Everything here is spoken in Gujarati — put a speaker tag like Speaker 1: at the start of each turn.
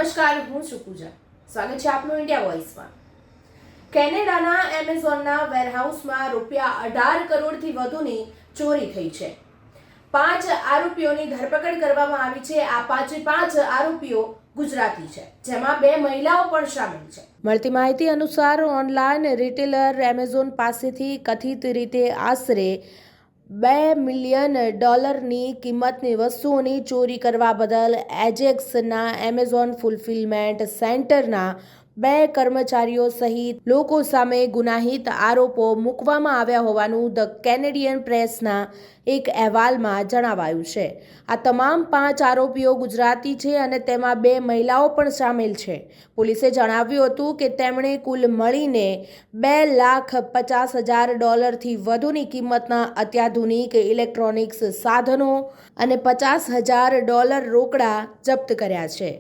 Speaker 1: નમસ્કાર, હું છું પૂજા. સ્વાગત છે આપનું ઇન્ડિયા વોઇસમાં. કેનેડાના એમેઝોનના વેરહાઉસમાં ₹18 કરોડથી વધુની ચોરી થઈ છે. 5 આરોપીઓની ધરપકડ કરવામાં આવી છે. આ 5 આરોપીઓ ગુજરાતી છે, જેમાં 2 મહિલાઓ પણ સામેલ છે. મળતી માહિતી અનુસાર ઓનલાઈન રિટેલર એમેઝોન પાસેથી કથિત રીતે આશરે $2 મિલિયન કિંમતની વસ્તુઓની ચોરી કરવા બદલ એજેક્સના એમેઝોન ફુલફિલમેન્ટ સેન્ટરના 2 કર્મચારીઓ સહિત લોકો સામે ગુનાહિત આરોપો મૂકવામાં આવ્યા હોવાનું ધ કેનેડિયન પ્રેસના એક અહેવાલમાં જણાવાયું છે. આ તમામ 5 આરોપીઓ ગુજરાતી છે અને તેમાં 2 મહિલાઓ પણ સામેલ છે. પોલીસે જણાવ્યું હતું કે તેમણે કુલ મળીને $2,50,000 થી વધુની કિંમતના અત્યાધુનિક ઇલેક્ટ્રોનિક્સ સાધનો અને $50,000 રોકડા જપ્ત કર્યા છે.